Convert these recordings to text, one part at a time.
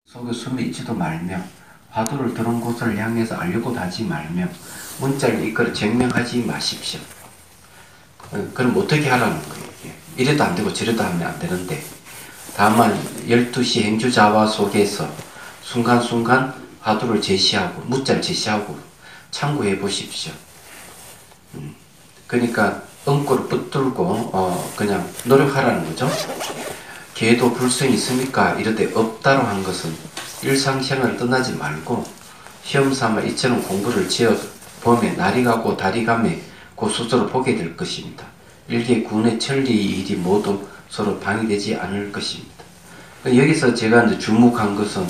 속에 숨이 있지도 말며 화두를 들은 곳을 향해서 알려고 하지 말며 문자를 이끌어 증명하지 마십시오. 그럼 어떻게 하라는 거예요? 이래도 안 되고 저래도 하면 안 되는데, 다만 12시 행주자화 속에서 순간순간 화두를 제시하고 문자를 제시하고 참고해 보십시오. 그러니까 응꼬를 붙들고 그냥 노력하라는 거죠. 개도 불성이 있습니까? 이럴 때 없다로 한 것은 일상생활을 떠나지 말고 시험 삼아 이처럼 공부를 지어 보면 날이 가고 달이 가매 곧 스스로 보게 될 것입니다. 일개 군의 천리 일이 모두 서로 방해되지 않을 것입니다. 여기서 제가 이제 주목한 것은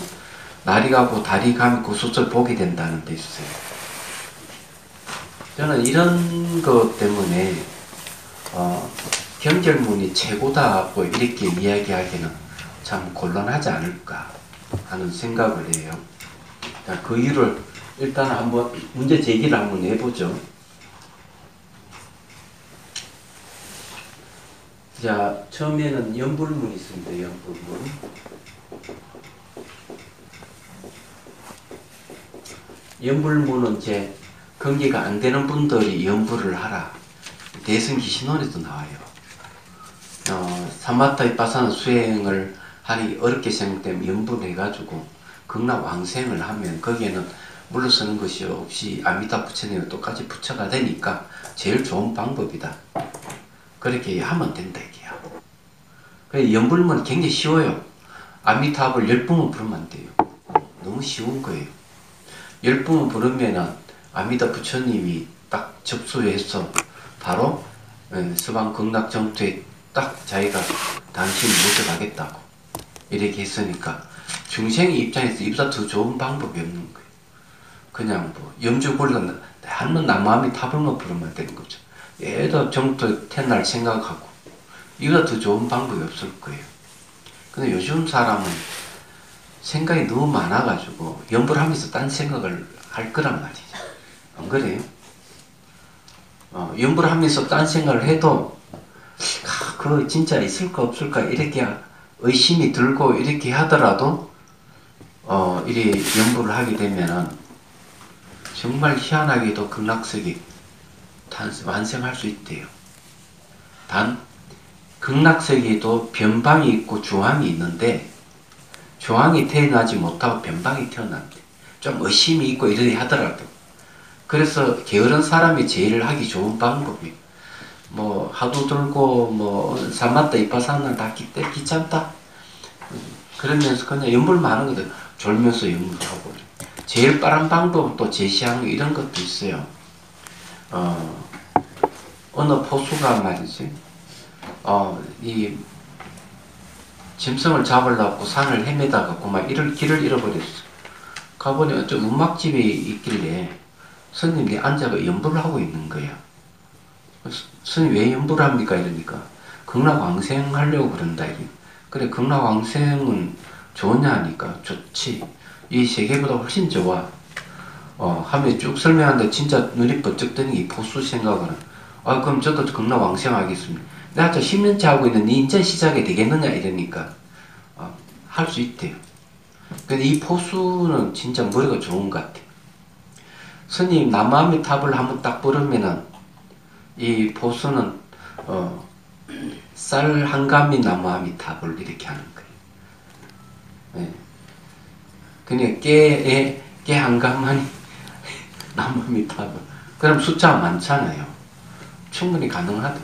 날이 가고 달이 가매 곧 스스로 보게 된다는 데 있어요. 저는 이런 것 때문에 경결문이 최고다고 이렇게 이야기하기는 참 곤란하지 않을까 하는 생각을 해요. 그 이유를 일단 한번 문제 제기를 한번 해보죠. 자, 처음에는 연불문이 있습니다. 연불문. 연불문은 이제 경계가 안 되는 분들이 연불을 하라. 대승기신론에도 나와요. 사마타이파사나 수행을 하기 어렵게 생각되면 연불해가지고 극락왕생을 하면 거기에는 물러서는 것이 없이 아미타 부처님과 똑같이 부처가 되니까 제일 좋은 방법이다. 그렇게 하면 된다 이게야. 그래서 연불문 굉장히 쉬워요. 아미타불 10번만 부르면 안 돼요. 너무 쉬운 거예요. 10번만 부르면은 아미타 부처님이 딱 접수해서 바로 서방 극락 정토에 딱 자기가 당신을 모셔가겠다고 이렇게 했으니까 중생의 입장에서 이보다 더 좋은 방법이 없는 거예요. 그냥 뭐 염주 골라 하는 나무아미 타불만 부르면 되는 거죠. 얘도 정토 태어날 생각하고 이보다 더 좋은 방법이 없을 거예요. 근데 요즘 사람은 생각이 너무 많아가지고 연불하면서 딴 생각을 할 거란 말이죠. 안 그래요? 연불하면서 딴 생각을 해도 그거 진짜 있을까 없을까 이렇게 의심이 들고 이렇게 하더라도 이리 연불을 하게 되면은 정말 희한하게도 극락세계 완성할 수 있대요. 단 극락세계에도 변방이 있고 중앙이 있는데 중앙이 태어나지 못하고 변방이 태어난대. 좀 의심이 있고 이러게 하더라도. 그래서 게으른 사람이 제일 하기 좋은 방법이 뭐 하도 들고 뭐 사마타 이파사나 다 귀찮다. 그러면서 그냥 연불만 하는 거죠. 졸면서 연불하고. 제일 빠른 방법은 또 제시하는 이런 것도 있어요. 어느 포수가 말이지. 이 짐승을 잡으려고 산을 헤매다가 그만 길을 잃어버렸어. 가보니 좀 음악집이 있길래 스님이 앉아서 연불을 하고 있는 거야. 스님 왜 연불을 합니까? 이러니까 극락왕생 하려고 그런다. 그래 극락왕생은 좋냐 하니까 좋지. 이 세계보다 훨씬 좋아. 하면 쭉 설명하는데 진짜 눈이 번쩍 뜨는 게 보수 생각은 그럼 저도 극락왕생 하겠습니다. 내가 저 10년째 하고 있는데 인제 시작이 되겠느냐 이러니까 할 수 있대요. 근데 이 포수는 진짜 머리가 좋은 것 같아. 스님 남아미 탑을 한번 딱 부르면은 이 포수는 쌀 한 감이 남아미 탑을 이렇게 하는 거예요. 네. 그냥 깨 한 감만이 남아미 탑을. 그럼 숫자가 많잖아요. 충분히 가능하다.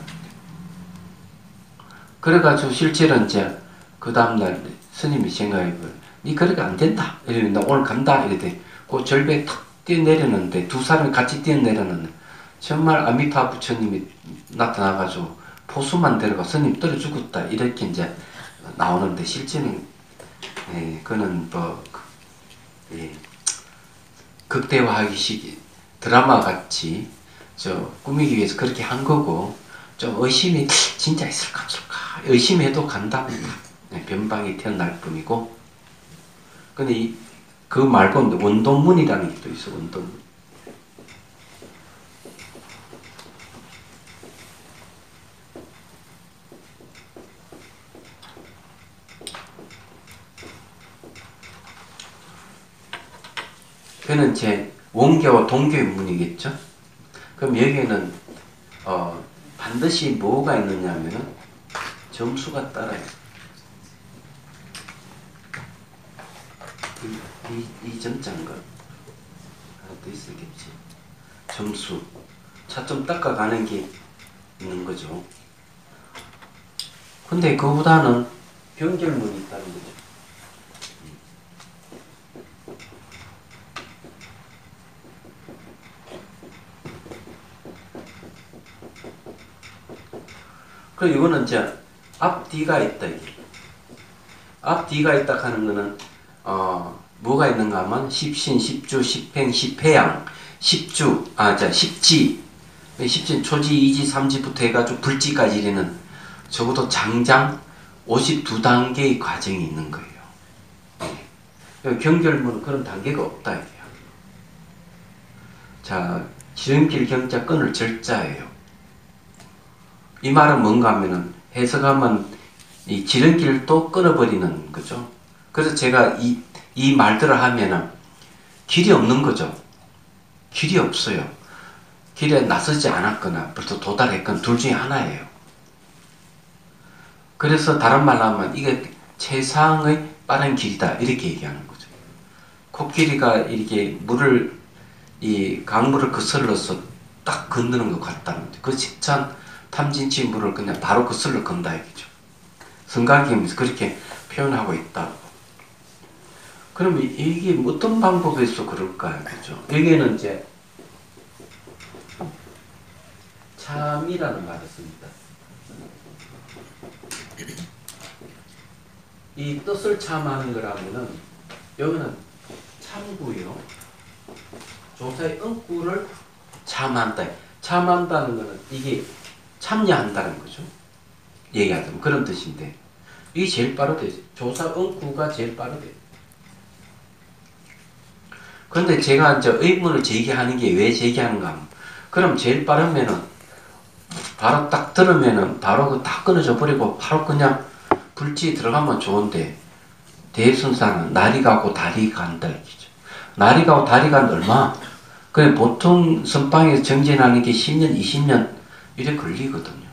그래가지고 실제로 이제 그 다음날 스님이 생각해보면 니 그렇게 안 된다. 이러는데 오늘 간다. 이랬더니 그 절벽에 탁 뛰어내렸는데 두 사람이 같이 뛰어내렸는데 정말 아미타 부처님이 나타나가지고 포수만 데려가 스님 떨어 죽었다. 이렇게 이제 나오는데 실제는 그는 뭐 극대화하기 드라마 같이 꾸미기 위해서 그렇게 한 거고 좀 의심이 진짜 있을까 없을까 의심해도 간답니다. 변방이 태어날 뿐이고. 근데 그 말고 원동문이라는 게 또 있어. 원동문. 그는 이제 원교와 동교의 문이겠죠. 그럼 여기에는 반드시 뭐가 있느냐면은 점수가 따라요. 이 점자인가? 하나 더 있었겠지. 점수. 차점 닦아가는 게 있는 거죠. 근데 그보다는 변결문이 있다는 거죠. 그리고 이거는 이제 앞뒤가 있다 이게. 앞뒤가 있다 하는 거는 뭐가 있는가 하면 십신, 십주, 십행, 십해양, 십주, 십지, 십진, 초지, 이지, 삼지부터 해가지고 불지까지 이르는 적어도 장장 52단계의 과정이 있는 거예요. 경결문은 그런 단계가 없다 이게요. 자, 지름길 경자 끊을 절자예요. 이 말은 뭔가 하면은 해석하면 이 지름길도 끊어버리는 거죠. 그래서 제가 이 말들을 하면은 길이 없는 거죠. 길이 없어요. 길에 나서지 않았거나 벌써 도달했거나 둘 중에 하나예요. 그래서 다른 말로 하면 이게 최상의 빠른 길이다 이렇게 얘기하는 거죠. 코끼리가 이렇게 이 강물을 거슬러서 딱 건너는 것 같다는 거죠. 그 집찬 탐진치 물을 그냥 바로 거슬러 건다 이거죠. 성가기에서 그렇게 표현하고 있다. 그러면 이게 어떤 방법에서 그럴까요? 그죠? 여기에는 이제 참이라는 말을 씁니다. 이 뜻을 참하는 거라면은 여기는 참구요. 조사의 응구를 참한다. 참한다는 거는 이게 참여한다는 거죠. 얘기하자면 그런 뜻인데 이게 제일 빠르대. 조사 응구가 제일 빠르대. 그런데 제가 이제 의문을 제기하는 게 왜 제기하는가 하면 그럼 제일 빠르면은 바로 딱 들으면은 바로 그 다 끊어져 버리고 바로 그냥 불지 들어가면 좋은데 대순사는 날이 가고 달이 간다 이거죠. 날이 가고 달이 간다 얼마? 그래 보통 선방에서 정진하는 게 10년, 20년 이래 걸리거든요.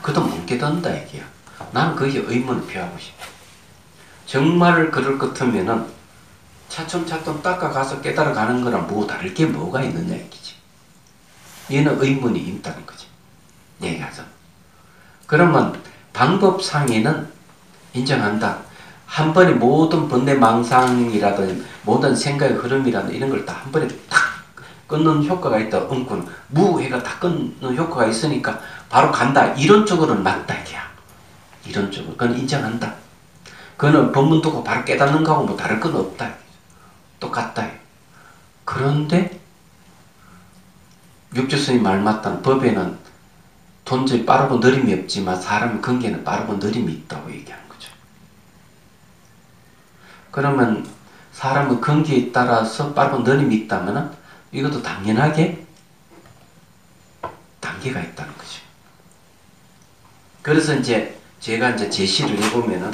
그도 못 깨닫는다 이게야. 나는 그게 의문을 표하고 싶어. 정말 그럴 것 같으면은 차츰차츰 닦아가서 깨달아가는 거랑 뭐 다를 게 뭐가 있느냐 이기지. 얘는 의문이 있다는 거지. 얘기하자. 그러면 방법상에는 인정한다. 한 번에 모든 번뇌망상이라든 모든 생각의 흐름이라든 이런 걸 다 한 번에 탁 끊는 효과가 있다. 응구는 무해가 다 끊는 효과가 있으니까 바로 간다. 이론적으로는 맞다 이게야. 이론적으로 그건 인정한다. 그거는 법문 듣고 바로 깨닫는 거하고 뭐 다를 건 없다. 똑같다. 그런데 육조스님 말 맞다는 법에는 돈이 빠르고 느림이 없지만 사람의 근계는 빠르고 느림이 있다고 얘기하는 거죠. 그러면 사람의 근계에 따라서 빠르고 느림이 있다면 이것도 당연하게 단계가 있다는 거죠. 그래서 이제 제가 이제 제시를 해보면은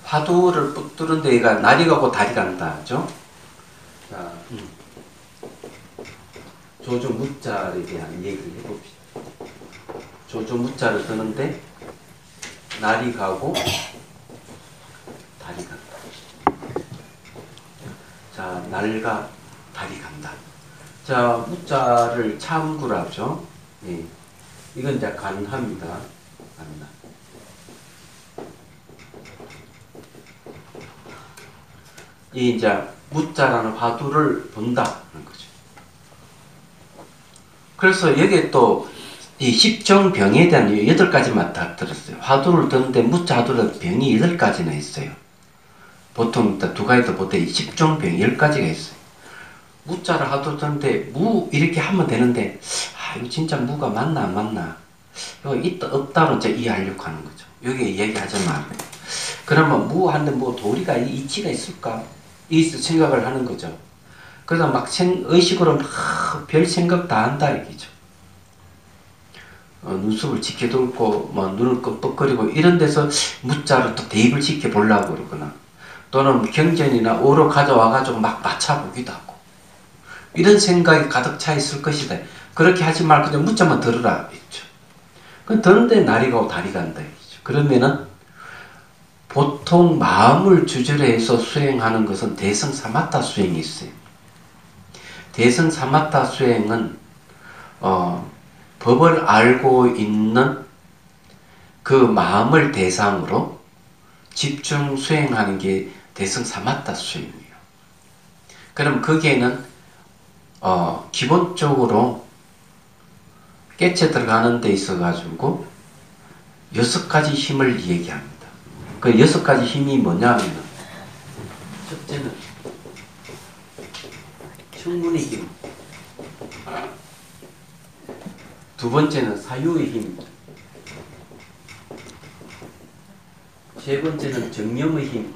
화두를 뚫은 데가 날이 가고 달이 간다 하죠. 자, 조조 무자에 대한 얘기를 해봅시다. 조조 무자를 쓰는데 날이 가고 달이 간다. 자, 날과 달이 간다. 자, 무자를 참구라죠. 예. 이건 이제 간합니다. 간나. 이 이제 무자라는 화두를 본다는 거죠. 그래서 여기에 또 이 십정병에 대한 8가지만 다 들었어요. 화두를 듣는데 무자 화두는 병이 8가지나 있어요. 보통 2가지 보되 십정병 10가지가 있어요. 무자를 화두 듣는데 무 이렇게 하면 되는데 이거 진짜 무가 맞나 안 맞나 이거 있다 없다로 이제 이해하려고 하는 거죠. 여기 얘기하자면 그러면 무 한데 뭐 도리가 이치가 있을까? 이 생각을 하는 거죠. 그래서 막 의식으로 막 별 생각 다 한다 이거죠. 눈썹을 지켜돌고 뭐 눈을 끔뻑거리고 이런 데서 무자로 또 대입을 지켜보려고 그러거나 또는 경전이나 오로 가져와가지고 막 맞춰보기도 하고 이런 생각이 가득 차 있을 것이다. 그렇게 하지 말고 그냥 무자만 들으라 했죠. 그 듣는데 날이 가고 달이 간다 했죠. 그러면은 보통 마음을 주저로 해서 수행하는 것은 대승사마타 수행이 있어요. 대승사마타 수행은 법을 알고 있는 그 마음을 대상으로 집중 수행하는 게 대승사마타 수행이에요. 그럼 거기에는 기본적으로 깨쳐 들어가는 데 있어 가지고 6가지 힘을 얘기합니다. 그 6가지 힘이 뭐냐면 첫째는 청문의 힘, 두 번째는 사유의 힘, 세 번째는 정념의 힘,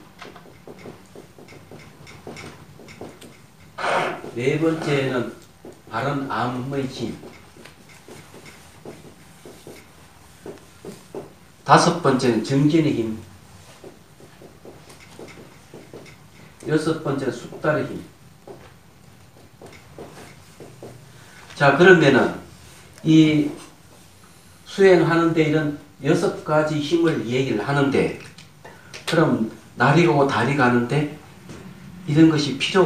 네 번째는 바른 암의 힘, 다섯 번째는 정진의 힘, 여섯 번째는 숙달의 힘. 자, 그러면은 이 수행하는데 이런 6가지 힘을 얘기를 하는데 그럼 날이 가고 달이 가는데 이런 것이 필요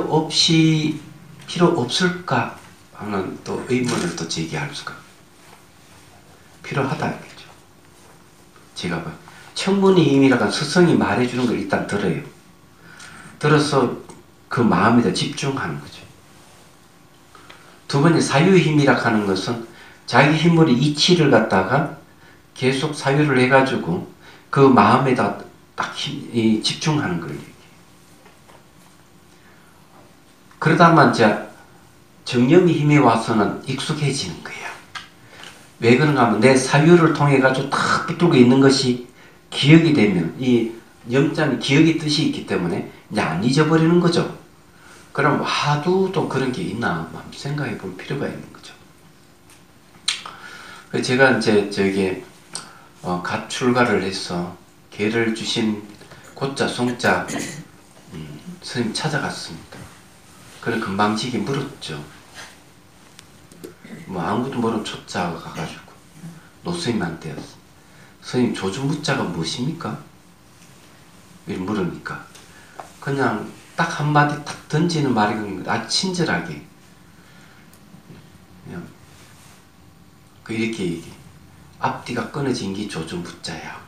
없을까 하는 또 의문을 또 제기할 수가 필요하다 이거죠. 제가 봐 청문의 힘이라고 스승이 말해주는 걸 일단 들어요. 들어서 그 마음에다 집중하는 거죠. 두 번째 사유의 힘이라고 하는 것은 자기 힘으로 이치를 갖다가 계속 사유를 해가지고 그 마음에다 딱 집중하는 걸 얘기해요. 그러다만 이제 정념의 힘이 와서는 익숙해지는 거예요. 왜 그런가 하면 내 사유를 통해 가지고 탁 붙들고 있는 것이 기억이 되면 이 염자는 기억의 뜻이 있기 때문에 이제 안 잊어버리는 거죠. 그럼 화두도 그런 게 있나 생각해 볼 필요가 있는 거죠. 제가 이제 저기 갓 출가를 해서 계를 주신 고자 송자 스님 찾아갔습니다. 그래 금방지게 물었죠. 뭐 아무것도 모르는 초자가 가가지고 노스님한테 스님 조주무자가 무엇입니까? 이렇게 물으니까 그냥 딱 한마디 딱 던지는 말이 아주 친절하게 그냥 이렇게 얘기해. 앞뒤가 끊어진 게 조주무자야.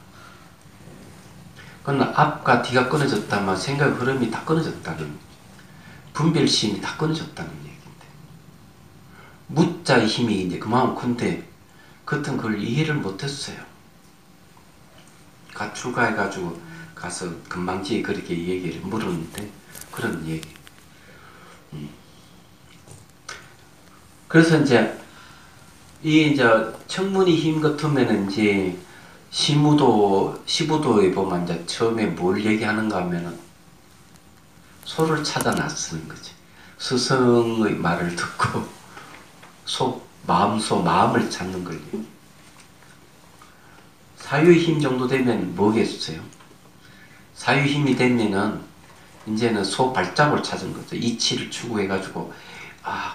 그건 앞과 뒤가 끊어졌다면 생각 흐름이 다 끊어졌다는 분별심이 다 끊어졌다는 얘기인데 무자의 힘이 이제 그만큼 큰데 그땐 그걸 이해를 못했어요. 가 출가해가지고 가서 금방지에 그렇게 얘기를 물었는데 그런 얘기. 그래서 이제 청문의 힘 같으면은 이제 시부도에 보면 이제 처음에 뭘 얘기하는가 하면은 소를 찾아 나서는 거지. 스승의 말을 듣고 마음을 찾는 걸 얘기. 사유의 힘 정도 되면 뭐겠어요? 사유의 힘이 되면은 이제는 소 발작을 찾은 거죠. 이치를 추구해가지고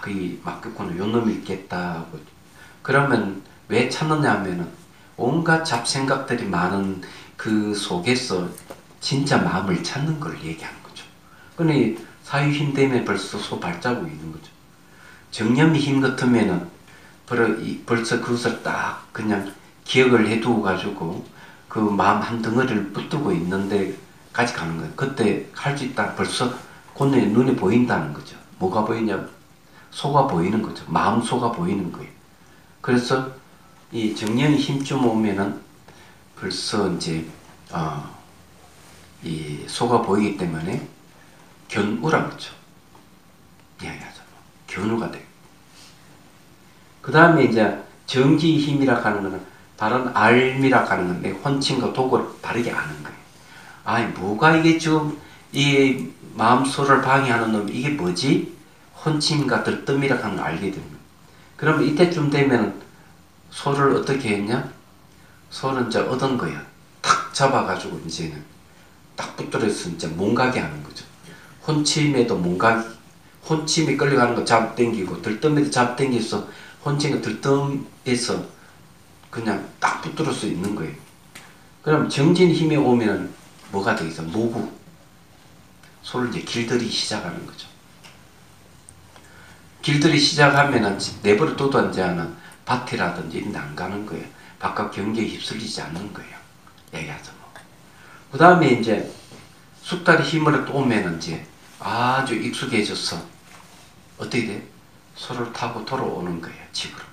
그게 맡겼구나. 요 놈이 있겠다. 그러면 왜 찾느냐 하면은 온갖 잡생각들이 많은 그 속에서 진짜 마음을 찾는 걸 얘기하는 거죠. 근데 사유 힘 때문에 벌써 소 발자국이 있는 거죠. 정념의 힘 같으면은 벌써 그것을 딱 그냥 기억을 해두고 가지고 그 마음 한 덩어리를 붙들고 있는데 까지 가는 거예요. 그때 할 수 있다. 벌써 곧내 눈에 보인다는 거죠. 뭐가 보이냐? 소가 보이는 거죠. 마음 소가 보이는 거예요. 그래서 이 정념의 힘쯤 오면은 벌써 이제 이 소가 보이기 때문에 견우라고 그러죠. 이야기하죠. 견우가 돼요. 그 다음에 이제 정지의 힘이라고 하는 거는 다른 알미라고 하는 건데 혼침과 도구를 다르게 아는 거예요. 뭐가 이게 지금 이 마음소를 방해하는 놈 이게 뭐지? 혼침과 들뜸이라고 하는 걸 알게 됩니다. 그러면 이때쯤 되면 소를 어떻게 했냐? 소는 이제 얻은 거야. 탁 잡아가지고 이제는 딱 붙들어서 이제 몸가게 하는 거죠. 혼침에도 몸가기, 혼침이 끌려가는 거 잡당기고 들뜸에도 잡당겨서 혼침이 들뜸에서 그냥 딱 붙들 수 있는 거예요. 그럼 정진 힘이 오면 뭐가 되겠어? 모부. 소를 이제 길들이기 시작하는 거죠. 길들이 시작하면은 내버려 둬도 이제 밭이라든지 이런 데 안 가는 거예요. 바깥 경계에 휩쓸리지 않는 거예요. 얘기하자면. 그 다음에 이제 숙달이 힘을 또 오면 이제 아주 익숙해져서 어떻게 돼? 소를 타고 돌아오는 거예요. 집으로.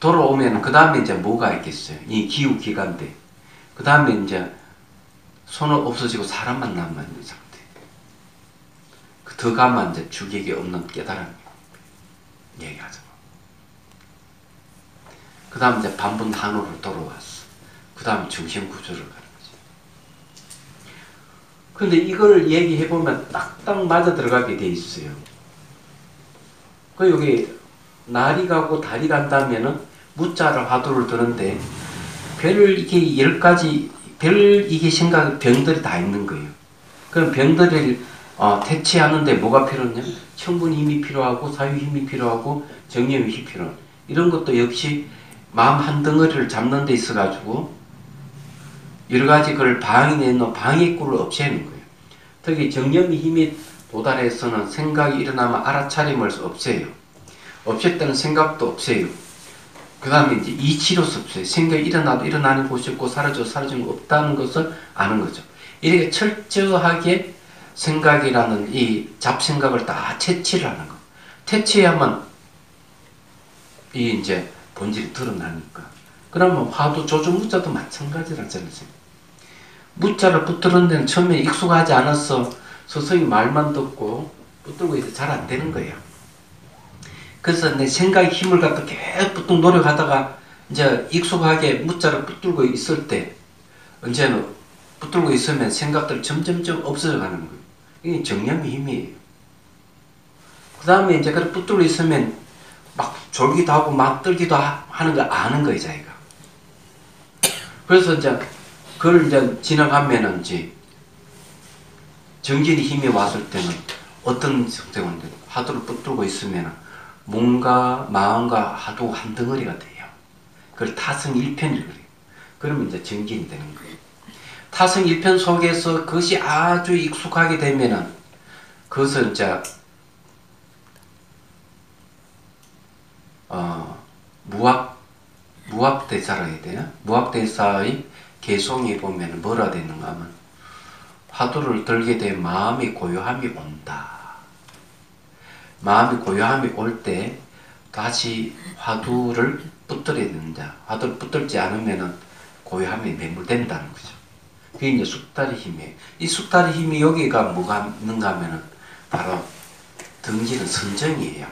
돌아오면 그 다음에 이제 뭐가 있겠어요? 이 기후 기간대. 그 다음에 이제 소는 없어지고 사람만 남아있는 상태. 더 가면 이제 주객이 없는 깨달음이 얘기하죠. 그 다음 이제 반분 한으로 돌아왔어. 그 다음 중심구조를 가는 거죠. 근데 이걸 얘기해보면 딱딱 맞아 들어가게 돼 있어요. 그 여기 날이 가고 달이 간다면은 무자를 화두를 드는데 별 이게 10가지 별 이게 생각 병들이 다 있는 거예요. 그럼 병들을 퇴치하는데 뭐가 필요하냐? 청분 힘이 필요하고 사유 힘이 필요하고 정념 힘이 필요한 이런 것도 역시 마음 한 덩어리를 잡는 데 있어 가지고 여러 가지 그걸 방해내는 방해꾼을 없애는 거예요. 특히 정념의 힘이 도달해서는 생각이 일어나면 알아차림을 없애요. 없앴다는 생각도 없애요. 그 다음에 이제 이치로서 없어요. 생각이 일어나도 일어나는 곳이 없고 사라지는 거 없다는 것을 아는 거죠. 이렇게 철저하게 생각이라는 이 잡생각을 다 채취를 하는 거. 퇴치해야만 이 이제 본질이 드러나니까. 그러면 화두 조주 무자도 마찬가지라 저는. 무자를 붙드는 데는 처음에 익숙하지 않아서 서서히 말만 듣고 붙들고 있어 잘 안 되는 거예요. 그래서 내 생각의 힘을 갖다 계속 붙들고 노력하다가 이제 익숙하게 무자를 붙들고 있을 때 언제는 붙들고 있으면 생각들 점점점 없어져 가는 거예요. 이게 정념의 힘이에요. 그 다음에 이제 그렇게 붙들고 있으면 막 졸기도 하고 막 떨기도 하는 걸 아는 거예요, 자기가. 그래서 이제 그걸 이제 지나가면은 이제 정진의 힘이 왔을 때는 어떤 상태인데 화두를 붙들고 있으면 몸과 마음과 화두 한 덩어리가 돼요. 그걸 타성일편이라고 그래요. 그러면 이제 정진이 되는 거예요. 타성일편 속에서 그것이 아주 익숙하게 되면은 그것은 이제 무학대사라 해야 되나? 무학대사의 개송에 보면 뭐라 되는가 하면 화두를 들게 되면 마음의 고요함이 온다. 마음의 고요함이 올 때 다시 화두를 붙들어야 된다. 화두를 붙들지 않으면 고요함이 매몰된다는 거죠. 그게 이제 숙달의 힘이에요. 이 숙달의 힘이 여기가 뭐가 있는가 하면은 바로 등지는 선정이에요.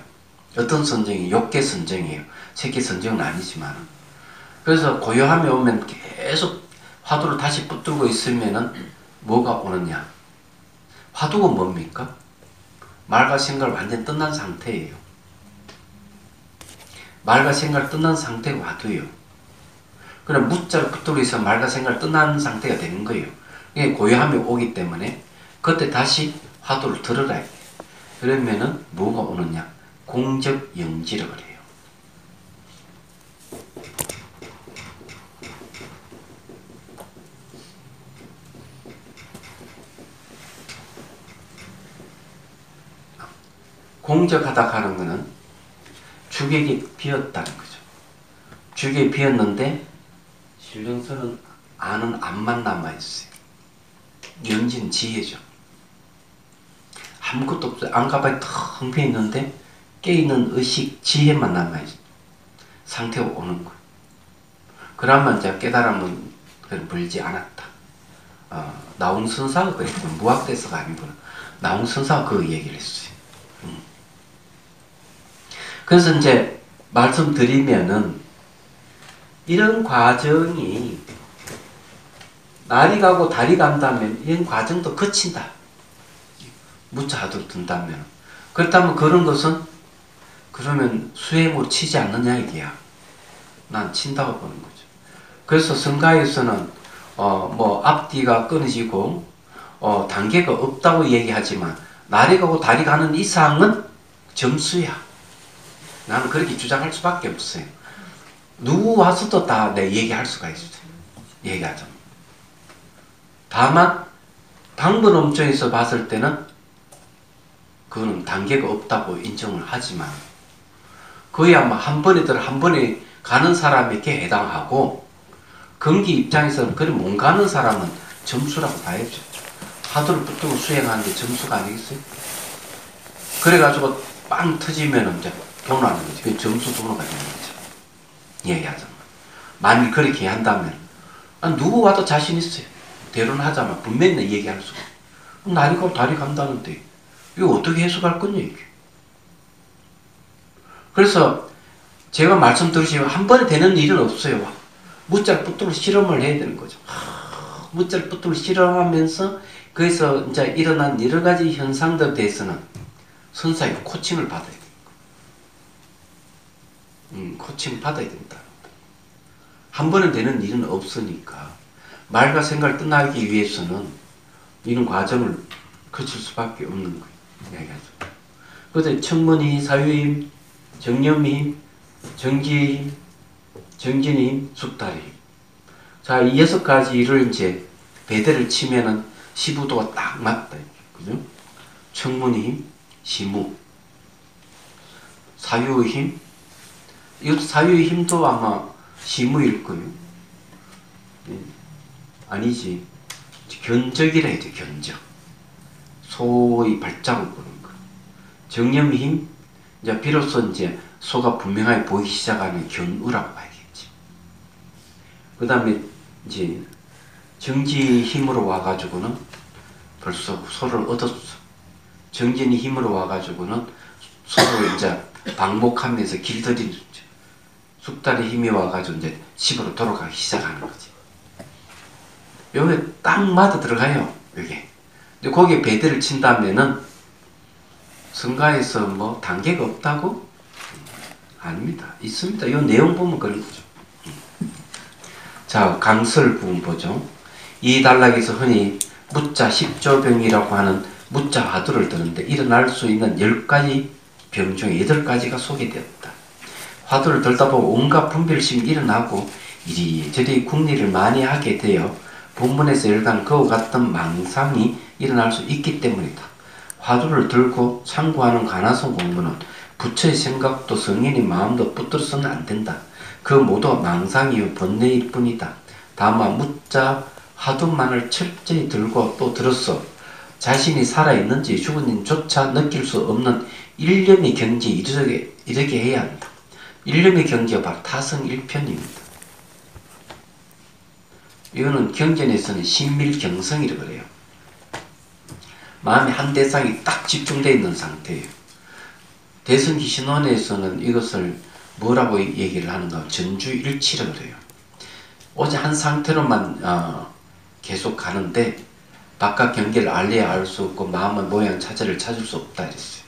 어떤 선정이? 욕계 선정이에요. 색계 선정은 아니지만. 그래서 고요함이 오면 계속 화두를 다시 붙들고 있으면은 뭐가 오느냐? 화두가 뭡니까? 말과 생각을 완전 떠난 상태예요. 말과 생각을 떠난 상태가 화두예요. 그럼 무자를 붙들고 있어 말과 생각을 떠난 상태가 되는 거예요. 이게 고요함이 오기 때문에 그때 다시 화두를 들어라 해요. 그러면은 뭐가 오느냐? 공적영지라고 그래요. 공적하다 하는 것은 주객이 비었다는 거죠. 주객이 비었는데 신령선은 아는 암만 남아있어요. 영진 지혜죠. 아무것도 없어요. 안가방이 텅 비어있는데 깨있는 의식 지혜만 남아있어요. 상태가 오는 거예요. 그러면 이제 깨달음은 멀지 않았다. 나홍선사가 그랬고 무학대사가 아니구나. 나홍선사가 그 얘기를 했어요. 그래서 이제 말씀드리면은 이런 과정이 날이 가고 달이 간다면 이런 과정도 거친다. 무자도 든다면. 그렇다면 그런 것은 그러면 수행으로 치지 않느냐 이게야. 난 친다고 보는 거죠. 그래서 성가에서는 뭐 앞뒤가 끊어지고 단계가 없다고 얘기하지만 날이 가고 달이 가는 이상은 점수야. 나는 그렇게 주장할 수밖에 없어요. 누구 와서도 다 내 얘기할 수가 있어요. 얘기하자. 다만 방법 업종에서 봤을 때는 그거는 단계가 없다고 인정을 하지만 거의 아마 한 번에 가는 사람에게 해당하고 금기 입장에서는 그래 못 가는 사람은 점수라고 봐야죠. 화두를 붙들고 수행하는데 점수가 아니겠어요? 그래가지고 빵 터지면 이제 경로하는 거지. 그 점수 도로가 되는 거죠. 얘기하자면. 만일 그렇게 한다면 누구 와도 자신 있어요. 대론하자면 분명히 얘기할 수가. 날이 가고 달이 간다는데 이거 어떻게 해석할 거냐 이게. 그래서 제가 말씀 들으시면 한 번에 되는 일은 없어요. 무자를 붙들고 실험을 해야 되는 거죠. 무자를 붙들고 실험하면서 거기서 이제 일어난 여러 가지 현상들에 대해서는 선사의 코칭을 받아야 돼요. 코칭 받아야 된다. 한 번에 되는 일은 없으니까 말과 생각을 떠나기 위해서는 이런 과정을 거칠 수밖에 없는 거예요. 그래서 청문이, 사유임, 정념임, 정지임, 정진임, 숙달임. 자, 이 6가지를 이제 배대를 치면은 시부도가 딱 맞다. 그죠? 청문의 힘, 시무. 사유의 힘, 이것도 사유의 힘도 아마 시무일 거예요. 아니지. 견적이라 해야 돼, 견적. 소의 발자국 보는 거. 정념의 힘, 이제 비로소 이제 소가 분명하게 보이기 시작하는 견우라고 봐야겠지. 그 다음에 이제 정지의 힘으로 와가지고는 벌써 소를 얻었어. 정진의 힘으로 와가지고는 소를 이제 방목하면서 길들이는 거죠. 숙달의 힘이 와가지고 이제 집으로 돌아가기 시작하는 거지. 여기 딱 맞아 들어가요. 여기. 근데 거기에 배대를 친다면은 성가에서 뭐 단계가 없다고? 아닙니다. 있습니다. 이 내용 보면 그런 거죠. 자, 강설 부분 보죠. 이 단락에서 흔히 무자 10조병이라고 하는 무자 화두를 드는데 일어날 수 있는 10가지 병 중에 8가지가 소개되었다. 화두를 들다 보면 온갖 분별심이 일어나고 이리저리 궁리를 많이 하게 되어 본문에서 일단 그와 같은 망상이 일어날 수 있기 때문이다. 화두를 들고 참고하는 관화성 공부는 부처의 생각도 성인의 마음도 붙들어서는 안 된다. 그 모두 망상이요 번뇌일 뿐이다. 다만 무자 화두만을 철저히 들고 또 들었어 자신이 살아있는지 죽은지조차 느낄 수 없는 일념의 경지에 이르게 해야 한다. 일념의 경지가 바로 타성일편입니다. 이거는 경전에서는 신밀경성이라고 그래요. 마음의 한 대상이 딱 집중되어 있는 상태예요. 대성기신론에서는 이것을 뭐라고 얘기를 하는가? 전주일치라고 그래요. 오직 한 상태로만 계속 가는데 바깥 경계를 알래야 알 수 없고 마음의 모양 자체를 찾을 수 없다 이랬어요.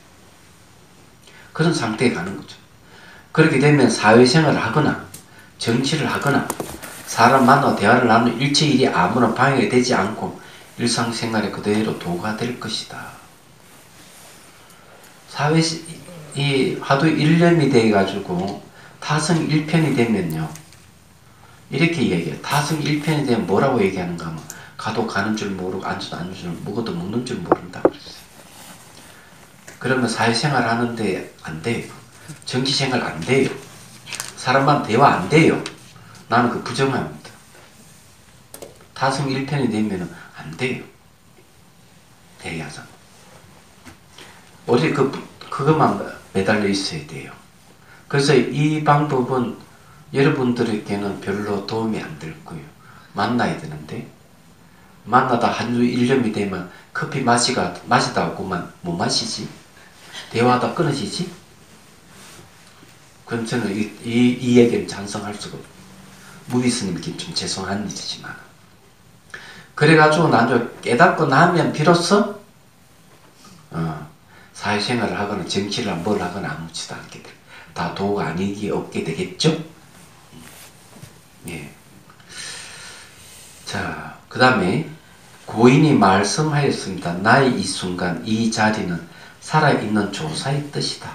그런 상태에 가는 거죠. 그렇게 되면 사회생활을 하거나 정치를 하거나 사람 만나 대화를 나누는 일체일이 아무런 방해가 되지 않고 일상생활에 그대로 도가 될 것이다. 이 화두 일념이 돼가지고 타성일편이 되면요. 이렇게 얘기해요. 타성일편이 되면 뭐라고 얘기하는가 하면 가도 가는 줄 모르고 앉아도 앉는 줄 먹어도 먹는 줄 모른다 그랬어요. 그러면 사회생활 하는데 안 돼요. 정치생활 안 돼요. 사람만 대화 안 돼요. 나는 그 부정합니다. 타성일편이 되면 안 돼요. 대야상. 오직 그것만 매달려 있어야 돼요. 그래서 이 방법은 여러분들에게는 별로 도움이 안 될 거예요. 만나야 되는데 만나다 한주 일념이 되면 커피 마시다 하고만 못 마시지. 대화하다 끊어지지. 그럼 저는 이 얘기를 찬성할 수가 없어요. 무비스님께 좀 죄송한 일이지만 그래가지고 나중에 깨닫고 나면 비로소 사회생활을 하거나 정치를 뭘 하거나 아무지도 않게 돼. 다 도가 아니기 없게 되겠죠? 예. 자, 그 다음에 고인이 말씀하였습니다. 나의 이 순간 이 자리는 살아있는 조사의 뜻이다.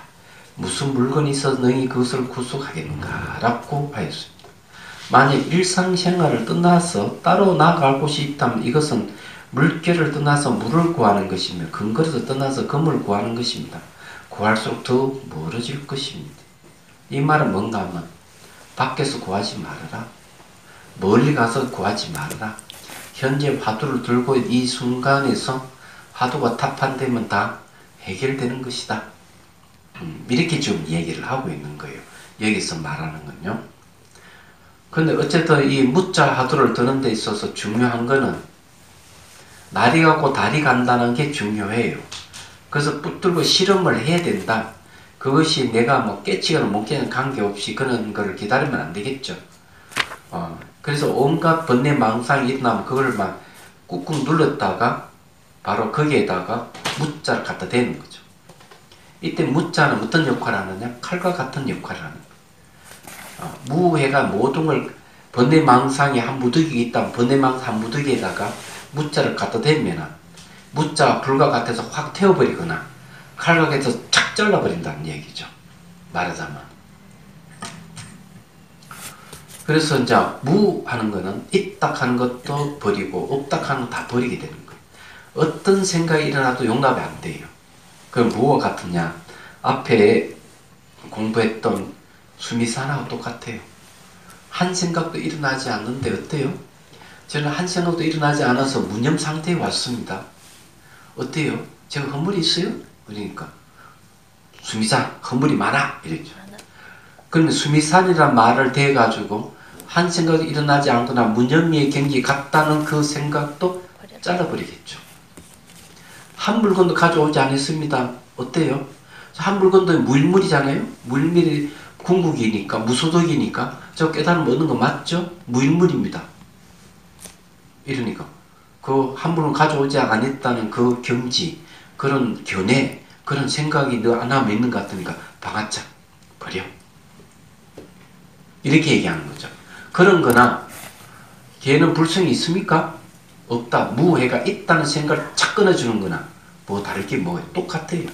무슨 물건이 있어서 너희 그것을 구속하겠는가? 라고 하였습니다. 만약 일상생활을 떠나서 따로 나아갈 곳이 있다면 이것은 물결을 떠나서 물을 구하는 것이며 근거리에서 떠나서 금을 구하는 것입니다. 구할수록 더 멀어질 것입니다. 이 말은 뭔가 하면 밖에서 구하지 말아라. 멀리 가서 구하지 말아라. 현재 화두를 들고 이 순간에서 화두가 타판되면 다 해결되는 것이다. 이렇게 지금 얘기를 하고 있는 거예요. 여기서 말하는 건요. 근데 어쨌든 이 무자 화두를 드는 데 있어서 중요한 거는 날이 가고 달이 간다는 게 중요해요. 그래서 붙들고 실험을 해야 된다. 그것이 내가 뭐 깨치거나 못 깨는 관계없이 그런 걸 기다리면 안 되겠죠. 그래서 온갖 번뇌 망상이 일어나면 그걸 막 꾹꾹 눌렀다가 바로 거기에다가 무자를 갖다 대는 거죠. 이때 무자는 어떤 역할을 하느냐? 칼과 같은 역할을 하는 거예요. 무해가 모든 걸 번뇌 망상이 한 무더기가 있다면 번뇌 망상 한 무더기에다가 무자를 갖다 대면 무자가 불과 같아서 확 태워버리거나 칼과 같아서 착 잘라버린다는 얘기죠. 말하자면. 그래서 이제 무 하는 거는 있다 하는 것도 버리고 없다 하는 거 다 버리게 되는 거예요. 어떤 생각이 일어나도 용납이 안 돼요. 그럼 무와 같으냐? 앞에 공부했던 수미산하고 똑같아요. 한 생각도 일어나지 않는데 어때요? 저는 한 생각도 일어나지 않아서 무념 상태에 왔습니다. 어때요? 제가 허물이 있어요? 그러니까 수미산 허물이 많아 이랬죠. 그러면 수미산이란 말을 대가지고 한 생각도 일어나지 않거나 무념의 경지 같다는 그 생각도 잘라버리겠죠. 한 물건도 가져오지 않았습니다. 어때요? 한 물건도 무일물이잖아요. 무일물이 궁극이니까 무소득이니까 저 깨달음 얻는 거 맞죠? 무일물입니다. 이러니까 그 한 물건 가져오지 않았다는 그 경지, 그런 견해, 그런 생각이 너 안하면 있는 것 같으니까 방아짝 버려. 이렇게 얘기하는 거죠. 그런 거나 걔는 불성이 있습니까? 없다. 무해가 있다는 생각을 착 끊어주는 거나 뭐 다를 게 뭐예요? 똑같아요.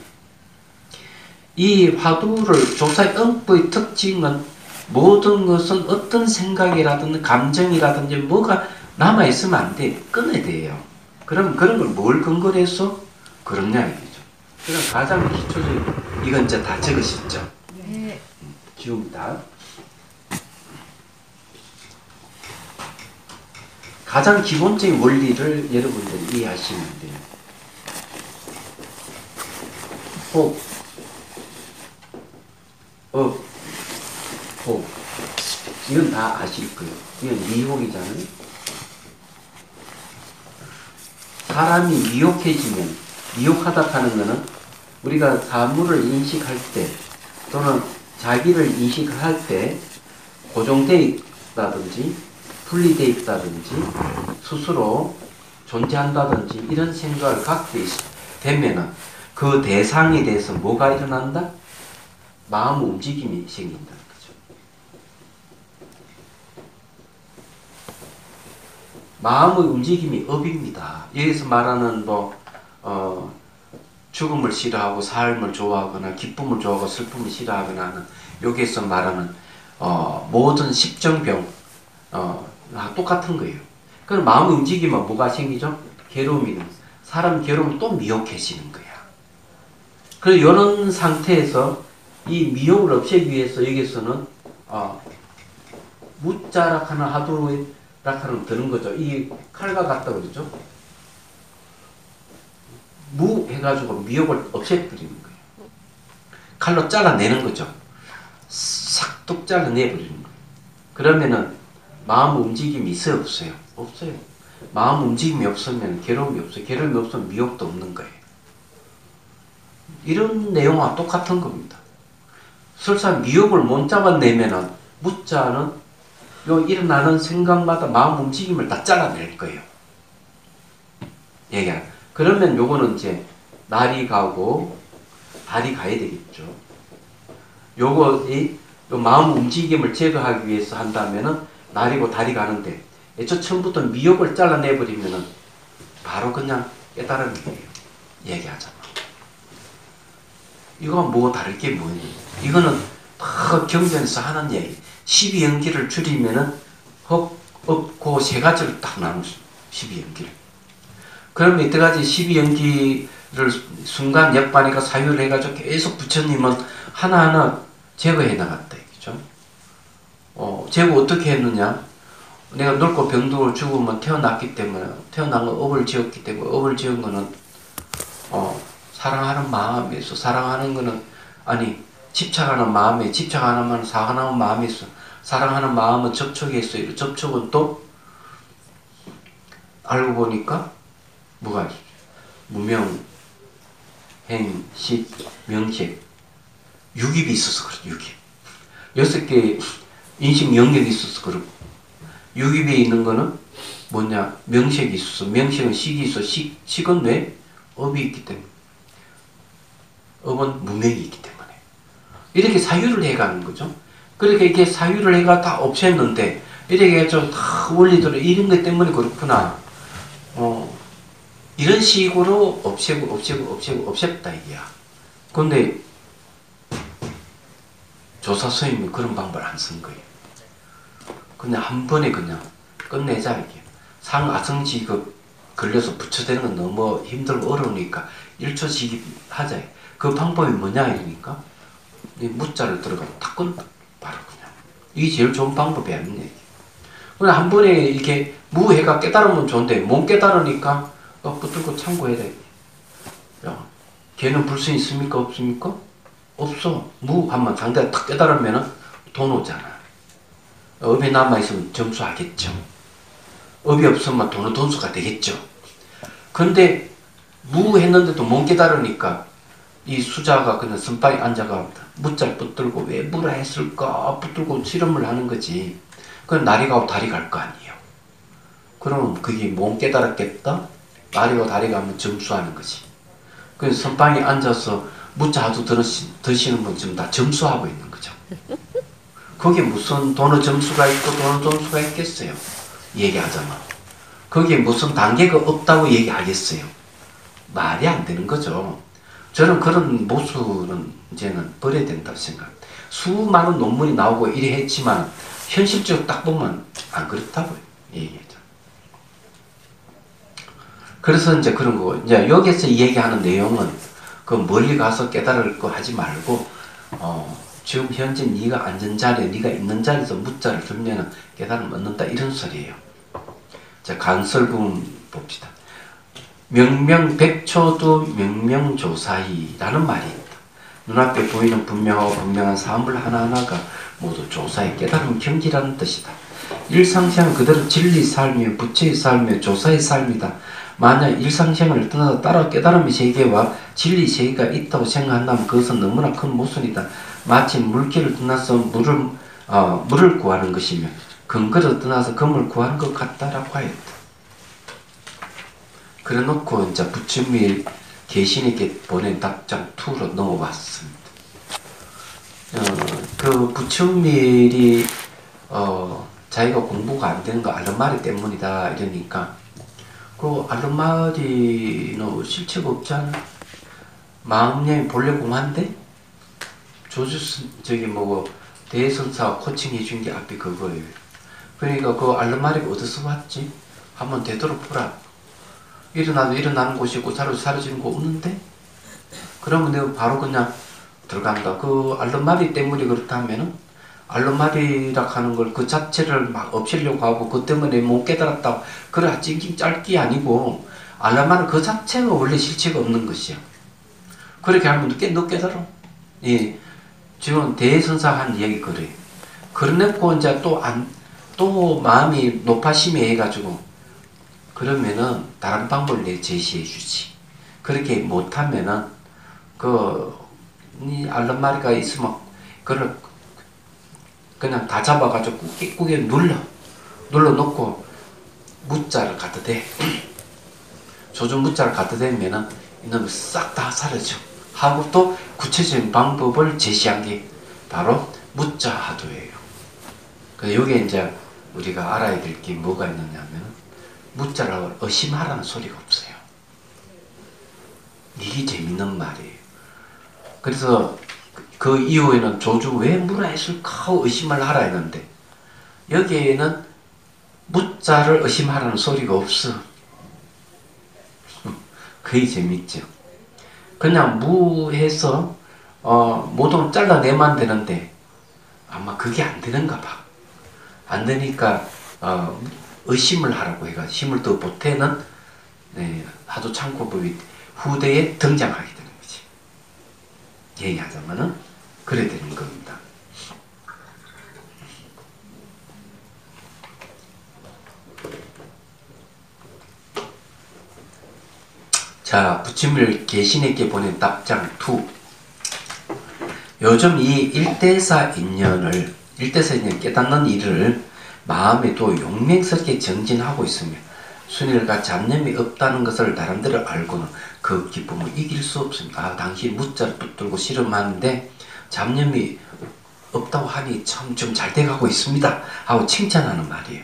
이 화두를 조사의 음법의 특징은 모든 것은 어떤 생각이라든지 감정이라든지 뭐가 남아있으면 안 돼. 끊어야 돼요. 그럼 그런 걸 뭘 근거로 해서 그러냐 이거죠. 그럼 가장 기초적인 이건 이제 다 적으셨죠? 네. 지웁니다. 가장 기본적인 원리를 여러분들이 이해하시면 돼요. 호, 호. 이건 다 아실 거예요. 이건 미혹이잖아요. 사람이 미혹해지면, 미혹하다 하는 것은 우리가 사물을 인식할 때 또는 자기를 인식할 때 고정되어 있다든지 분리되어 있다든지 스스로 존재한다든지 이런 생각을 갖게 되면 그 대상에 대해서 뭐가 일어난다? 마음 움직임이 생긴다는 거죠. 마음의 움직임이 업입니다. 여기서 말하는 죽음을 싫어하고 삶을 좋아하거나 기쁨을 좋아하고 슬픔을 싫어하거나 하는 여기서 말하는 모든 십정병 똑같은 거예요. 그럼 마음의 움직임은 뭐가 생기죠? 괴로움이. 사람 괴로움은 또 미혹해지는 거야. 그래서 이런 상태에서 이 미혹을 없애기 위해서 여기서는 무자락하는 하두락하는 드는 거죠. 이 칼과 같다 그러죠. 무 해가지고 미혹을 없애버리는 거예요. 칼로 잘라내는 거죠. 싹둑 잘라내버리는 거예요. 그러면은 마음 움직임이 있어요, 없어요? 없어요. 마음 움직임이 없으면 괴로움이 없어요. 괴로움이 없으면 미혹도 없는 거예요. 이런 내용과 똑같은 겁니다. 설사 미혹을 못 잡아내면은 무자는 요 일어나는 생각마다 마음 움직임을 다 잘라낼 거예요. 얘기하는. 그러면 요거는 이제 날이 가고 달이 가야 되겠죠. 요거 요 마음 움직임을 제거하기 위해서 한다면은 날이고 달이 가는데 애초 처음부터 미혹을 잘라내버리면은 바로 그냥 깨달은 거예요. 얘기하자면. 이건 뭐 다를 게 뭐예요? 이거는 다 경전에서 하는 얘기. 12연기를 줄이면은 헉, 없고 세 가지로 딱 나누죠. 12연기를. 그럼 이때까지 12연기를 순간 역반이가 사유를 해가지고 계속 부처님은 하나하나 제거해 나갔다. 그죠? 제거 어떻게 했느냐? 내가 늙고 병들고 죽으면 태어났기 때문에, 태어난 건 업을 지었기 때문에, 업을 지은 거는, 사랑하는 마음에서, 사랑하는 거는, 아니, 집착하는 마음에, 집착하는 사랑하는 마음에서, 사랑하는 마음은 접촉에서, 접촉은 또, 알고 보니까, 뭐가 있죠? 무명, 행, 식, 명식, 육입이 있어서 그렇죠, 육입. 6개 인식 영역이 있어서 그렇고, 육입에 있는 거는 뭐냐? 명식이 있어서, 명식은 식이 있어. 식은 왜? 업이 있기 때문에. 업은 무명이 있기 때문에. 이렇게 사유를 해가는 거죠. 그러니까 이게 사유를 해가 다 없앴는데, 이렇게 좀 다 원리대로 이런 것 때문에 그렇구나. 이런 식으로 없앴다, 이게야. 근데, 조사 스님이 그런 방법을 안 쓴 거예요. 그냥 한 번에 그냥 끝내자, 이게. 상아성지급 걸려서 부처되는 건 너무 힘들고 어려우니까 1초씩 하자. 그 방법이 뭐냐, 이러니까. 이 무자를 들어가면 탁 끊다. 바로 그냥. 이게 제일 좋은 방법이 아니냐, 이게. 그냥 한 번에 이렇게 무해가 깨달으면 좋은데, 못 깨달으니까, 붙들고 참고해야 돼. 야, 걔는 불신 있습니까? 없습니까? 없어. 무하면 상대가 탁 깨달으면 돈 오잖아. 업이 남아있으면 점수하겠죠. 업이 없으면 돈은 돈수가 되겠죠. 근데 무했는데도 못 깨달으니까 이 수자가 그냥 선방에 앉아가 무자를 붙들고 왜 무라 했을까 붙들고 실험을 하는 거지. 그럼 날이 가고 달이 갈 거 아니에요. 그럼 그게 못 깨달았겠다? 날이 가고 달이 가면 점수하는 거지. 그래서 선방에 앉아서 무자 아주 드시는 분 지금 다 점수하고 있는 거죠. 거기에 무슨 돈의 점수가 있고 돈의 점수가 있겠어요? 얘기하자면. 거기에 무슨 단계가 없다고 얘기하겠어요? 말이 안 되는 거죠. 저는 그런 모순은 이제는 버려야 된다고 생각합니다. 수많은 논문이 나오고 이래 했지만 현실적으로 딱 보면 안 그렇다고요. 얘기하죠. 그래서 이제 그런 거고, 이제 여기서 얘기하는 내용은 그 멀리 가서 깨달을 거 하지 말고, 지금 현재 네가 앉은 자리에, 네가 있는 자리에서 무자를 들면은 깨달음을 얻는다, 이런 소리예요. 자, 간설부분 봅시다. 명명백초도 명명조사이라는 말이 있다. 눈앞에 보이는 분명하고 분명한 사물 하나하나가 모두 조사의 깨달음 경지라는 뜻이다. 일상생은 그대로 진리 삶이며 부처의 삶이며 조사의 삶이다. 만약 일상생을 떠나서 따로 깨달음의 세계와 진리 세계가 있다고 생각한다면 그것은 너무나 큰 모순이다. 마치 물길을 떠나서 물을 구하는 것이며 근거를 떠나서 금을 구하는 것 같다라고 하였다. 그래 놓고 이제 부처님이 계신에게 보낸 답장 2로 넘어왔습니다. 그 부처님이 자기가 공부가 안 되는 거 알른마리 때문이다 이러니까, 그 알른마리는 실체가 없잖아. 마음량이 본래 공한데 대선사 코칭 해준 게 앞에 그거예요. 그러니까 그 알른마리가 어디서 왔지? 한번 되도록 보라. 일어나도 일어나는 곳이 있고 사라지는 곳 없는데? 그러면 내가 바로 그냥 들어간다. 그 알른마리 때문에 그렇다면은 알른마리라 하는 걸 그 자체를 막 없애려고 하고 그 때문에 못 깨달았다고 그래 찡찡 짤기 아니고, 알른마리 그 자체가 원래 실체가 없는 것이야. 그렇게 하면 너 깨달아. 예. 지금 대선사 한 얘기 그래. 그러놓고 이제 또 마음이 높아심에 해가지고 그러면은 다른 방법을 제시해 주지. 그렇게 못하면은 이 알른마리가 있으면 그걸 그냥 다 잡아가지고 꾸게 눌러놓고 무자를 갖다 대. 조준 무자를 갖다 대면은 이놈이 싹 다 사라져. 하고 또 구체적인 방법을 제시한 게 바로 무자하도예요. 그래서 여기에 이제 우리가 알아야 될 게 뭐가 있느냐면 무자를 의심하라는 소리가 없어요. 이게 재밌는 말이에요. 그래서 그 이후에는 조주 왜 무라했을까 의심을 하라 했는데 여기에는 무자를 의심하라는 소리가 없어. 그게 재밌죠. 그냥 무해서 모든 잘라내면 되는데 아마 그게 안 되는가 봐. 안 되니까 의심을 하라고 해가지고 힘을 더 보태는 하도 창고법이 후대에 등장하게 되는 거지. 얘기하자면은 그래 되는 겁니다. 자, 부처님을 계신에게 보낸 답장 2. 요즘 이 일대사 인연 깨닫는 일을 마음에 또 용맹스럽게 정진하고 있으며 순일과 잡념이 없다는 것을 나름대로 알고는 그 기쁨을 이길 수 없습니다. 당신 무자를 붙들고 씨름하는데 잡념이 없다고 하니 참 좀 잘 돼가고 있습니다 하고 칭찬하는 말이에요.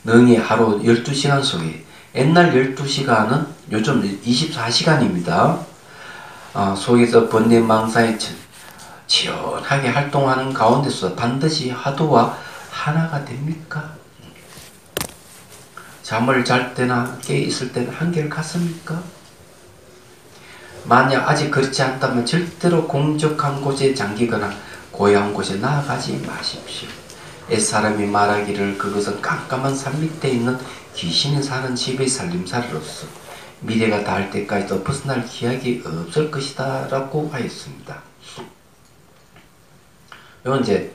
능히 하루 12시간 속에 옛날 12시간은 요즘 24시간입니다. 속에서 번뇌망상에 치열하게 활동하는 가운데서 반드시 하도와 하나가 됩니까? 잠을 잘 때나 깨 있을 때는 한결 같습니까? 만약 아직 그렇지 않다면 절대로 공적한 곳에 잠기거나 고요한 곳에 나아가지 마십시오. 옛사람이 말하기를 그것은 깜깜한 산 밑에 있는 귀신이 사는 집의 살림살이로서 미래가 닿을 때까지도 벗어날 기약이 없을 것이다 라고 하였습니다. 이건 이제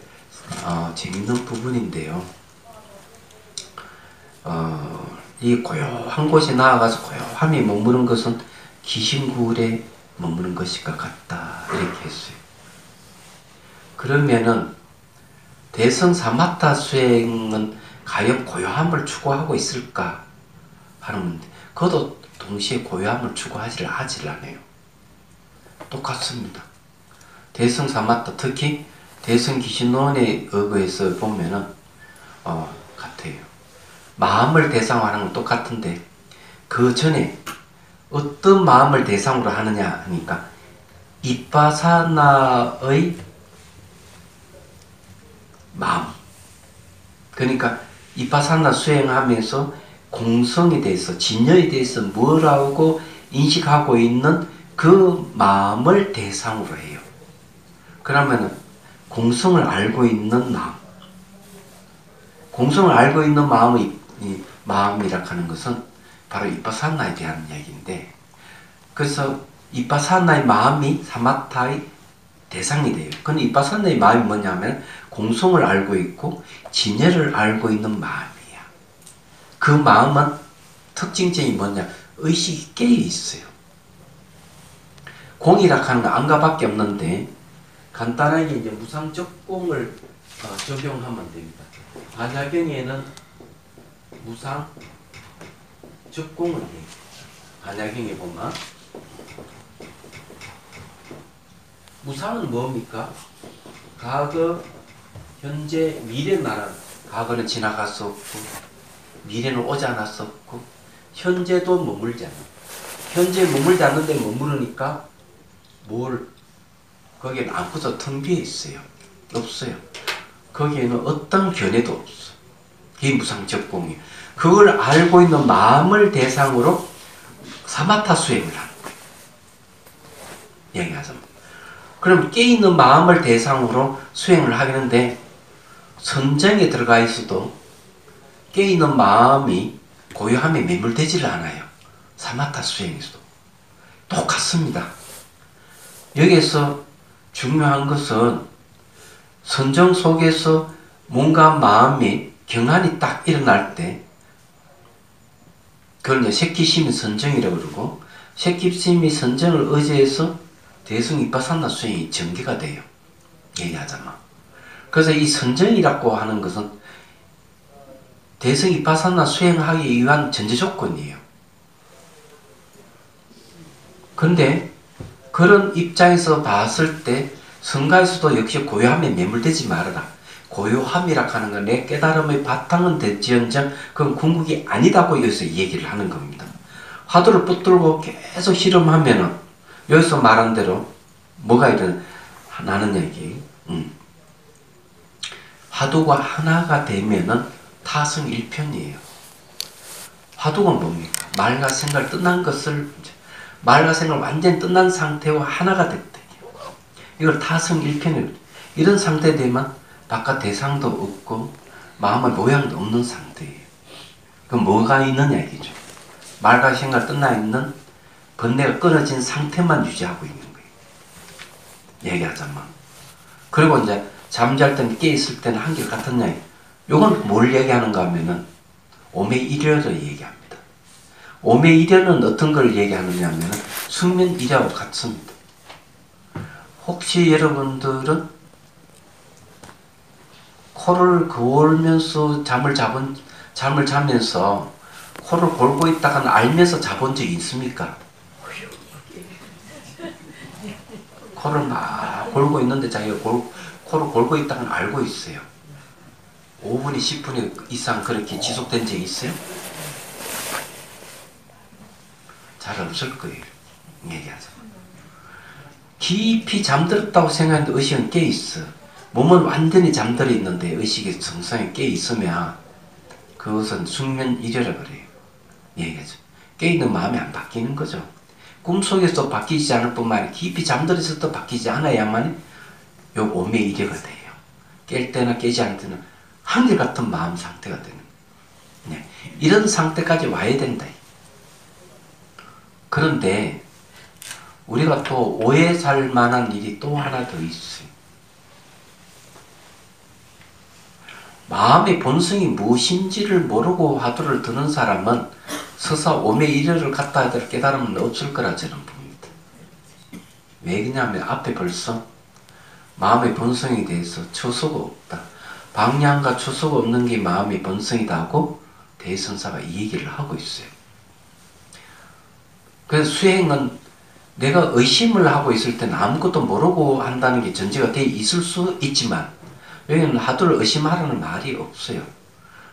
재밌는 부분인데요. 이 고요한 곳에 나아가서 고요함이 머무는 것은 귀신굴에 머무는 것과 같다 이렇게 했어요. 그러면은 대성 사마타 수행은 과연 고요함을 추구하고 있을까 하는 그것도 동시에 고요함을 추구하지 않아요. 똑같습니다. 대성 사마타 특히 대성 귀신론에 의거해서 보면은 같아요. 마음을 대상으로 하는 건 똑같은데 그 전에 어떤 마음을 대상으로 하느냐 하니까 이빠사나의 마음. 그러니까 이빠사나 수행하면서 공성에 대해서 진여에 대해서 뭐라고 인식하고 있는 그 마음을 대상으로 해요. 그러면 공성을 알고 있는 마음. 공성을 알고 있는 마음이라 하는 것은 바로 이빠사나에 대한 이야기인데, 그래서 이빠사나의 마음이 사마타의 대상이 돼요. 근데 이빠사나의 마음이 뭐냐면 공성을 알고 있고 진여를 알고 있는 마음이야. 그 마음은 특징점이 뭐냐? 의식이 깨어 있어요. 공이라 하는 건 안가밖에 없는데 간단하게 이제 무상적공을 적용하면 됩니다. 반야경에는 무상적공을 해요. 반야경에 보면 무상은 뭡니까? 과거, 현재, 미래 말하는 과거는 지나갔었고 미래는 오지 않았었고 현재도 머물지 않아. 현재 머물지 않는데 머무르니까 거기에는 아무것도 텅 비어 있어요. 없어요. 거기에는 어떤 견해도 없어. 그게 무상적공이에요. 그걸 알고 있는 마음을 대상으로 사마타 수행을 하는 거예요. 얘기하자면. 그럼 깨있는 마음을 대상으로 수행을 하겠는데 선정에 들어가 있어도 깨있는 마음이 고요함에 매몰되지를 않아요. 사마타 수행에서도. 똑같습니다. 여기에서 중요한 것은 선정 속에서 뭔가 마음이 경안이 딱 일어날 때 그걸 이제 색기심이 선정이라고 그러고 색기심이 선정을 의지해서 대승 이빠사나 수행이 전개가 돼요. 얘기하자면. 그래서 이 선정이라고 하는 것은 대승 이빠사나 수행하기 위한 전제 조건이에요. 그런데 그런 입장에서 봤을 때 성가에서도 역시 고요함에 매몰되지 말아라. 고요함이라 하는 건 내 깨달음의 바탕은 될지언정 그건 궁극이 아니다고 여기서 얘기를 하는 겁니다. 화두를 붙들고 계속 실험하면은 여기서 말한 대로 뭐가 일어나는 얘기. 화두가 하나가 되면은 타성일편이에요. 화두가 뭡니까? 말과 생각을 떠난 것을 말과 생각을 완전히 떠난 상태와 하나가 됐대. 이걸 타성일편이에요. 이런 상태 되면 바깥 대상도 없고 마음의 모양도 없는 상태예요. 그럼 뭐가 있느냐 이기죠. 말과 생각을 떠나 있는 번뇌가 끊어진 상태만 유지하고 있는 거예요. 얘기하자면. 그리고 이제 잠잘 때는 깨 있을 때는 한결같았냐. 이건 뭘 얘기하는가 하면은 오매이려를 얘기합니다. 오매이려는 어떤 걸 얘기하느냐 하면은 숙면이려하고 같습니다. 혹시 여러분들은 코를 골면서 잠을 자면서 코를 골고 있다가는 알면서 자본 적이 있습니까? 코를 막 골고 있는데 자기가 코를 골고 있다가는 알고 있어요. 5분이 10분 이상 그렇게 지속된 적이 있어요? 잘 없을 거예요. 얘기하자. 깊이 잠들었다고 생각하는데 의식은 깨있어. 몸은 완전히 잠들어 있는데 의식이 정상에 깨있으면 그것은 숙면이려라 그래요. 얘기하죠. 깨있는 마음이 안 바뀌는 거죠. 꿈속에서 바뀌지 않을 뿐만 아니라 깊이 잠들어 있어도 바뀌지 않아야만 요 오매이려가 돼요. 깰 때나 깨지 않을 때는 한결같은 마음 상태가 되는 거예요. 이런 상태까지 와야 된다. 그런데 우리가 또 오해 살 만한 일이 또 하나 더 있어요. 마음의 본성이 무엇인지를 모르고 화두를 드는 사람은 서사 오매이려를 갖다 될 깨달음은 없을 거라 저는 봅니다. 왜 그러냐면 앞에 벌써 마음의 본성에 대해서 처소가 없다. 방향과 처소가 없는 게 마음의 본성이다 하고 대선사가 이 얘기를 하고 있어요. 그래서 수행은 내가 의심을 하고 있을 때는 아무것도 모르고 한다는 게 전제가 돼 있을 수 있지만 여기는 화두를 의심하라는 말이 없어요.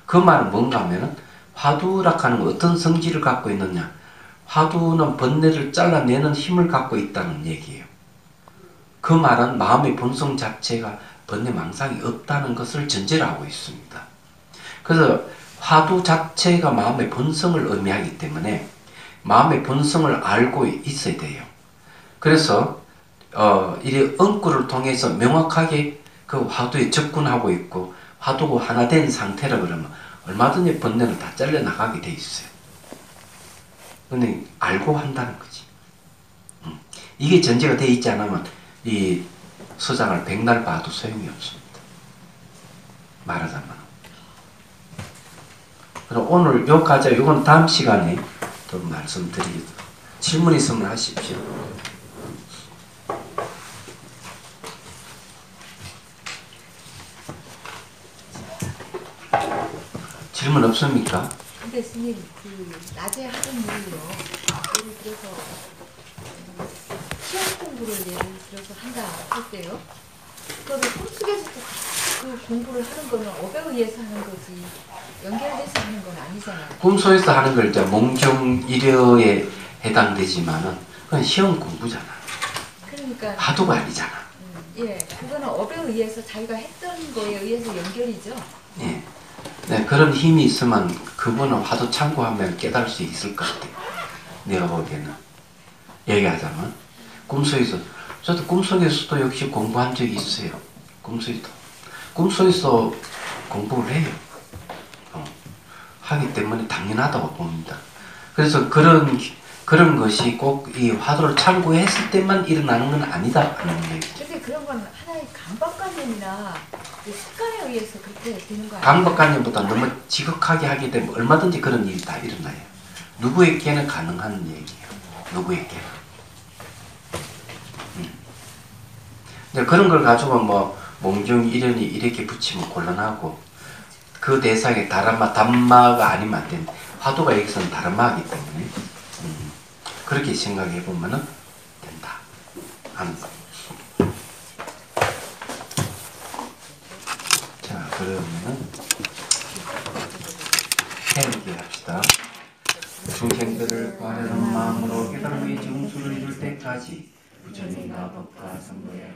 그 말은 뭔가 하면은 화두라 하는 건 어떤 성질을 갖고 있느냐. 화두는 번뇌를 잘라내는 힘을 갖고 있다는 얘기예요. 그 말은 마음의 본성 자체가 번뇌 망상이 없다는 것을 전제로 하고 있습니다. 그래서 화두 자체가 마음의 본성을 의미하기 때문에 마음의 본성을 알고 있어야 돼요. 그래서 이 응구를 통해서 명확하게 그 화두에 접근하고 있고 화두가 하나 된 상태라 그러면 얼마든지 번뇌는 다 잘려나가게 돼 있어요. 근데 알고 한다는 거지. 이게 전제가 돼 있지 않으면 이 서장을 백날 봐도 소용이 없습니다. 말하자면. 그럼 오늘 여기까지, 이건 다음 시간에 또 말씀드리겠습니다. 질문 있으면 하십시오. 질문 없습니까? 근데 스님, 낮에 하던 일로 예를 들어서 시험 공부를 예를 들어서 한다 할 때요. 그거를 꿈속에서도 그 공부를 하는 거는 업에 의해서 하는 거지 연결돼서 하는 건 아니잖아요. 꿈속에서 하는 걸 이제 몽중일여에 해당되지만은 그건 시험 공부잖아. 그러니까 화두가 아니잖아. 예, 그거는 업에 의해서 자기가 했던 거에 의해서 연결이죠. 예. 네, 그런 힘이 있으면 그분은 화두 참고하면 깨달을 수 있을 것 같아요. 내가 보기에는. 얘기하자면 꿈속에서 저도 꿈속에서도 역시 공부한 적이 있어요. 꿈속에서 공부를 해요. 하기 때문에 당연하다고 봅니다. 그래서 그런 것이 꼭 이 화두를 참고했을 때만 일어나는 건 아니다 하는 얘기죠. 근데 그런 건 하나의 강박관념이나 습관에 의해서 그렇게 되는 거 아니에요? 강박관념보다 너무 지극하게 하게 되면 얼마든지 그런 일이 다 일어나요. 누구에게는 가능한 얘기예요. 누구에게는. 근데 그런 걸 가지고 뭐 몽중일연이 이렇게 붙이면 곤란하고 그 대상에 담마가 아니면 안 되는 화두가 여기서는 담마이기 때문에 그렇게 생각해 보면은 된다 하는 거. 그러면은 태우기 합시다. 중생들을 바르는 마음으로 깨달음의 정수를 이룰 때까지 부처님 마법과 선거에